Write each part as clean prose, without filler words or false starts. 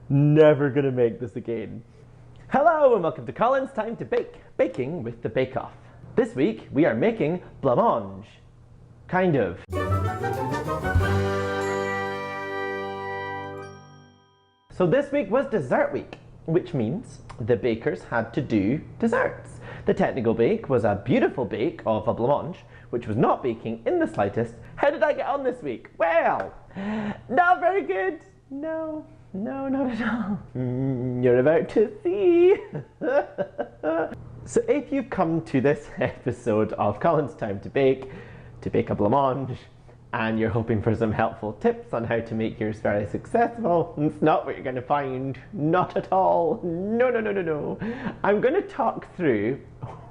Never gonna make this again. Hello and welcome to Colins Time to Bake, baking with the Bake Off. This week we are making blancmange. Kind of. So this week was dessert week, which means the bakers had to do desserts. The technical bake was a beautiful bake of a blancmange, which was not baking in the slightest. How did I get on this week? Well, not very good. No, not at all. You're about to see. So if you've come to this episode of Colins Time to bake a blancmange, and you're hoping for some helpful tips on how to make yours very successful, it's not what you're going to find. Not at all. No. I'm going to talk through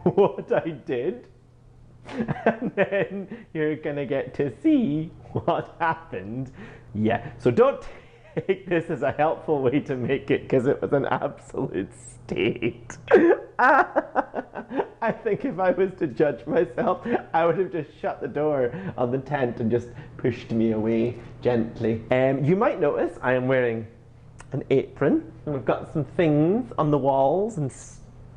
what I did, and then you're going to get to see what happened. Yeah, so don't take this as a helpful way to make it, because it was an absolute state. I think if I was to judge myself, I would have just shut the door on the tent and just pushed me away gently. You might notice I am wearing an apron, and we've got some things on the walls and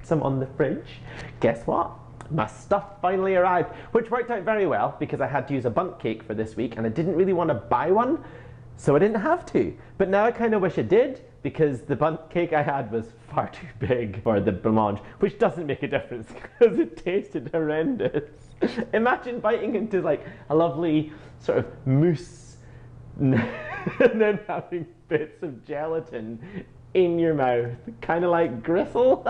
some on the fridge. Guess what? My stuff finally arrived, which worked out very well because I had to use a bundt cake for this week and I didn't really want to buy one, so I didn't have to. But now I kind of wish I did, because the bundt cake I had was far too big for the blancmange, which doesn't make a difference because it tasted horrendous. Imagine biting into like a lovely sort of mousse and then having bits of gelatin in your mouth, kind of like gristle.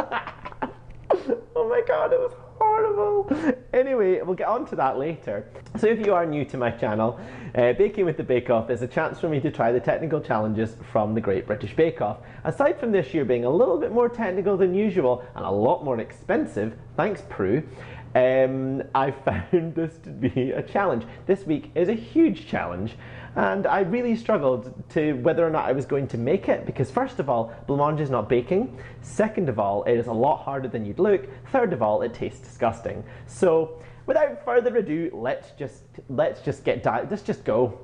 Oh my god, it was horrible. Anyway, we'll get on to that later. So if you are new to my channel, Baking with the Bake Off is a chance for me to try the technical challenges from the Great British Bake Off. Aside from this year being a little bit more technical than usual and a lot more expensive, thanks Prue, I found this to be a challenge. This week is a huge challenge, and I really struggled to whether or not I was going to make it, because first of all, blancmange is not baking. Second of all, it is a lot harder than you'd look. Third of all, it tastes disgusting. So without further ado, let's just go.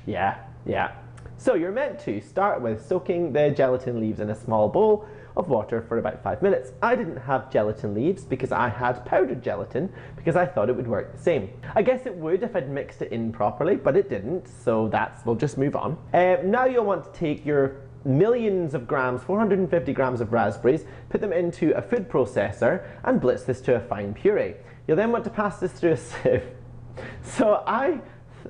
Yeah. So you're meant to start with soaking the gelatin leaves in a small bowl of water for about 5 minutes. I didn't have gelatin leaves because I had powdered gelatin, because I thought it would work the same. I guess it would if I'd mixed it in properly, but it didn't, so we'll just move on. Now you'll want to take your millions of grams, 450 grams of raspberries, put them into a food processor and blitz this to a fine puree. You'll then want to pass this through a sieve. So I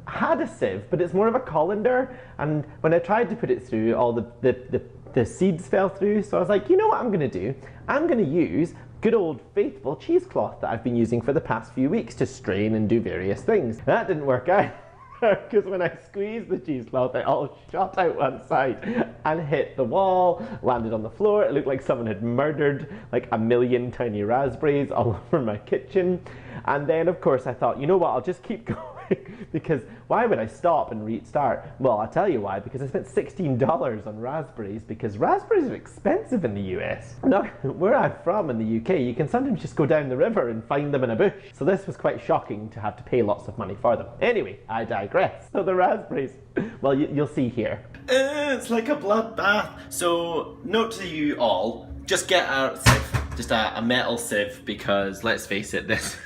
had a sieve, but it's more of a colander, and when I tried to put it through, all the seeds fell through, so I was like, you know what I'm going to do? I'm going to use good old faithful cheesecloth that I've been using for the past few weeks to strain and do various things. That didn't work out, because when I squeezed the cheesecloth, it all shot out one side and hit the wall, landed on the floor. It looked like someone had murdered like a million tiny raspberries all over my kitchen. And then, of course, I thought, you know what, I'll just keep going, because why would I stop and restart? Well, I'll tell you why, because I spent $16 on raspberries, because raspberries are expensive in the US. Now, where I'm from in the UK, you can sometimes just go down the river and find them in a bush. So this was quite shocking to have to pay lots of money for them. Anyway, I digress. So the raspberries, well, you'll see here. It's like a bloodbath. So, note to you all, just get a sieve, just a metal sieve, because let's face it, this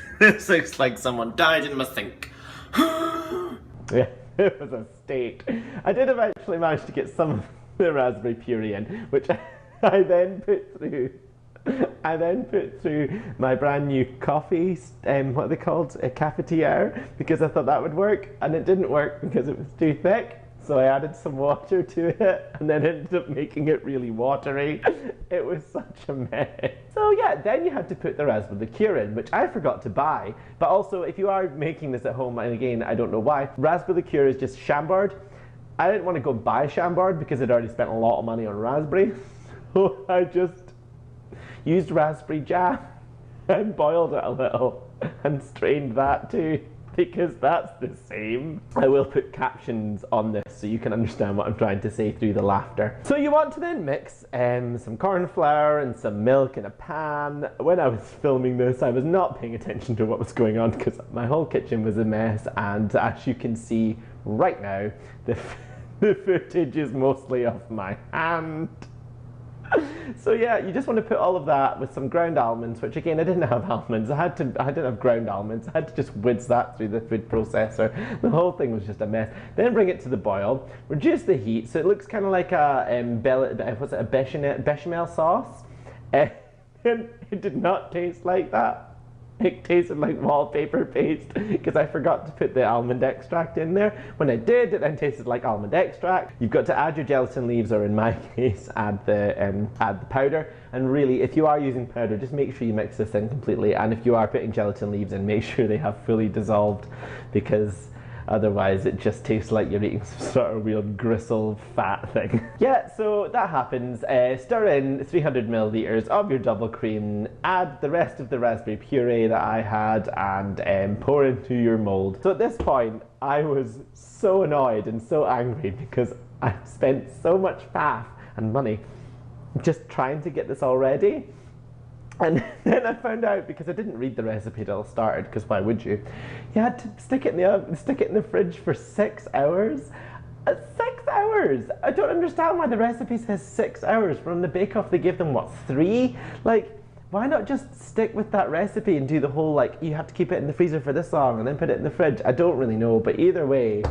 looks like someone died in my sink. Yeah, it was a state. I did eventually manage to get some of the raspberry puree in, which I then put through. My brand new coffee, what are they called? A cafetiere, because I thought that would work, and it didn't work because it was too thick. So I added some water to it, and then ended up making it really watery. It was such a mess. So yeah, then you had to put the raspberry liqueur in, which I forgot to buy. But also, if you are making this at home, and again, I don't know why, raspberry liqueur is just Chambord. I didn't want to go buy Chambord because I'd already spent a lot of money on raspberry. So I just used raspberry jam and boiled it a little and strained that too, because that's the same. I will put captions on this so you can understand what I'm trying to say through the laughter. So you want to then mix some corn flour and some milk in a pan. When I was filming this, I was not paying attention to what was going on because my whole kitchen was a mess, and as you can see right now, The footage is mostly of my hand. So yeah, you just want to put all of that with some ground almonds, which again, I didn't have almonds. I didn't have ground almonds. I had to just whiz that through the food processor. The whole thing was just a mess. Then bring it to the boil, reduce the heat so it looks kind of like a bechamel sauce. And it did not taste like that. It tasted like wallpaper paste because I forgot to put the almond extract in there. When I did, it then tasted like almond extract. You've got to add your gelatin leaves, or in my case, add the powder. And really, if you are using powder, just make sure you mix this in completely. And if you are putting gelatin leaves in, make sure they have fully dissolved, because otherwise it just tastes like you're eating some sort of weird gristle fat thing. Yeah, so that happens. Stir in 300 milliliters of your double cream, add the rest of the raspberry puree that I had, and pour into your mold. So at this point, I was so annoyed and so angry because I spent so much faff and money just trying to get this all ready. And then I found out, because I didn't read the recipe till it started, because why would you? You had to stick it in the oven, stick it in the fridge for 6 hours. 6 hours! I don't understand why the recipe says 6 hours. From the Bake Off, they give them, what, 3? Like, why not just stick with that recipe and do the whole, like, you have to keep it in the freezer for this long and then put it in the fridge? I don't really know, but either way,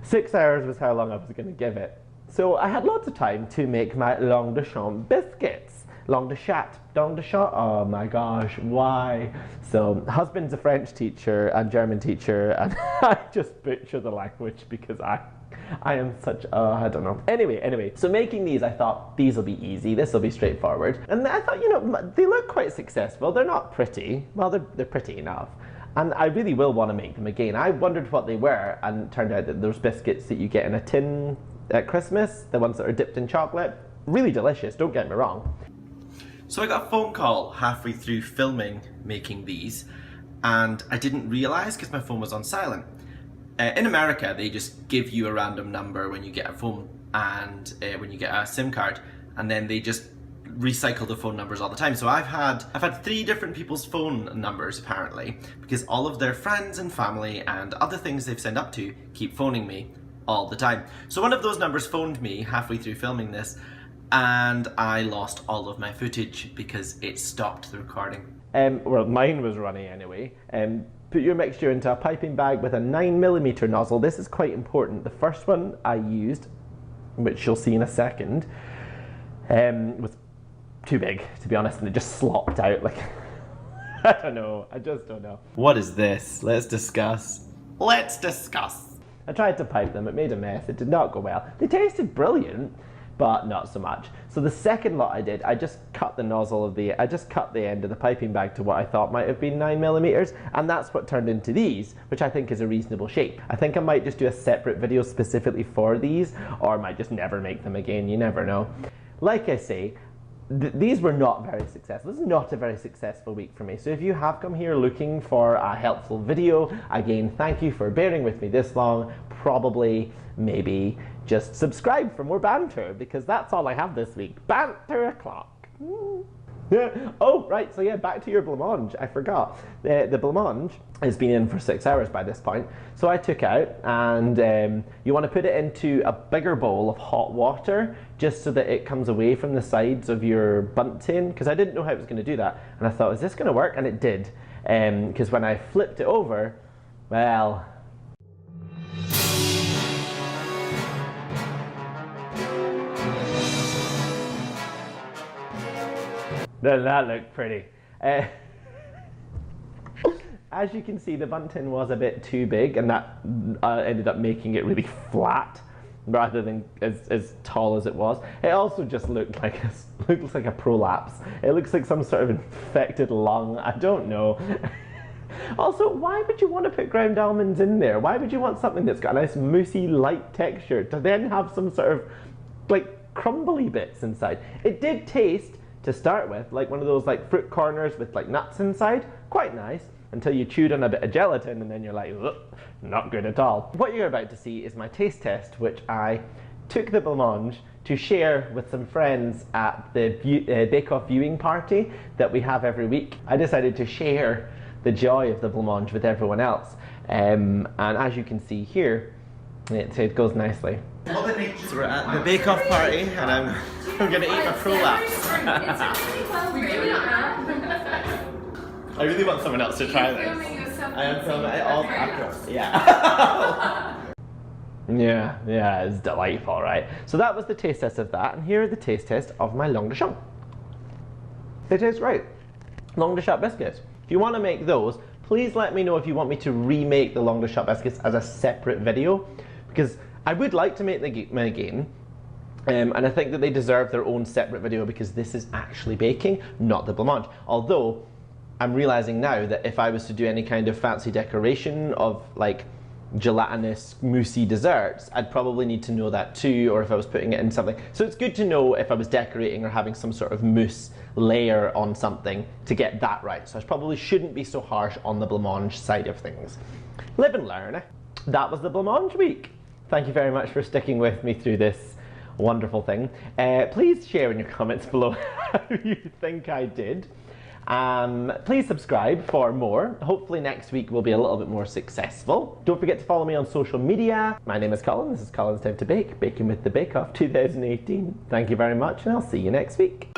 6 hours was how long I was going to give it. So I had lots of time to make my langue de champ biscuits. Langue de chat, oh my gosh, why? So, husband's a French teacher and German teacher, and I just butcher the language because I am such, I don't know. Anyway, so making these, I thought, these will be easy, this will be straightforward. And I thought, you know, they look quite successful. They're not pretty. Well, they're pretty enough. And I really will want to make them again. I wondered what they were, and it turned out that those biscuits that you get in a tin at Christmas, the ones that are dipped in chocolate, really delicious, don't get me wrong. So I got a phone call halfway through filming making these, and I didn't realise because my phone was on silent. In America, they just give you a random number when you get a phone and when you get a SIM card, and then they just recycle the phone numbers all the time. So I've had 3 different people's phone numbers apparently, because all of their friends and family and other things they've signed up to keep phoning me all the time. So one of those numbers phoned me halfway through filming this, and I lost all of my footage because it stopped the recording. Well, mine was running anyway. Put your mixture into a piping bag with a 9mm nozzle. This is quite important. The first one I used, which you'll see in a second, was too big, to be honest, and it just slopped out like, I don't know, I just don't know. What is this? Let's discuss. I tried to pipe them, it made a mess, it did not go well. They tasted brilliant, but not so much. So the second lot I did, I just cut the end of the piping bag to what I thought might have been 9mm, and that's what turned into these, which I think is a reasonable shape. I think I might just do a separate video specifically for these, or I might just never make them again, you never know. Like I say, these were not very successful. This is not a very successful week for me. So if you have come here looking for a helpful video, again, thank you for bearing with me this long. Probably, maybe, just subscribe for more banter, because that's all I have this week. Banter o'clock. Oh, right, so yeah, back to your blancmange. I forgot. The blancmange has been in for 6 hours by this point. So I took out, and you want to put it into a bigger bowl of hot water, just so that it comes away from the sides of your bundt tin, because I didn't know how it was going to do that. And I thought, is this going to work? And it did. Because when I flipped it over, well... Doesn't that look pretty? As you can see, the bundt tin was a bit too big, and that ended up making it really flat rather than as tall as it was. It also just looked like a prolapse. It looks like some sort of infected lung. I don't know. Also, why would you want to put ground almonds in there? Why would you want something that's got a nice moussey light texture to then have some sort of like crumbly bits inside? It did taste, to start with, like one of those like fruit corners with like nuts inside. Quite nice, until you chewed on a bit of gelatin and then you're like, ugh, not good at all. What you're about to see is my taste test, which I took the blancmange to share with some friends at the Bake Off viewing party that we have every week. I decided to share the joy of the blancmange with everyone else. And as you can see here, it goes nicely. So we're at the bake-off party and I'm gonna eat my prolapse. I really want someone else to try this. I am filming it all after. Yeah. Yeah, it's delightful, right? So that was the taste test of that, and here are the taste tests of my langue de champ. They taste great. Langue de champ biscuits. If you want to make those, please let me know if you want me to remake the langue de champ biscuits as a separate video, because I would like to make them again, and I think that they deserve their own separate video because this is actually baking, not the blancmange. Although, I'm realizing now that if I was to do any kind of fancy decoration of like gelatinous, moussey desserts, I'd probably need to know that too, or if I was putting it in something. So it's good to know if I was decorating or having some sort of mousse layer on something to get that right. So I probably shouldn't be so harsh on the blancmange side of things. Live and learn. That was the blancmange week. Thank you very much for sticking with me through this wonderful thing. Please share in your comments below how you think I did. Please subscribe for more. Hopefully next week will be a little bit more successful. Don't forget to follow me on social media. My name is Colin. This is Colin's Time to Bake, Baking with the Bake Off 2018. Thank you very much, and I'll see you next week.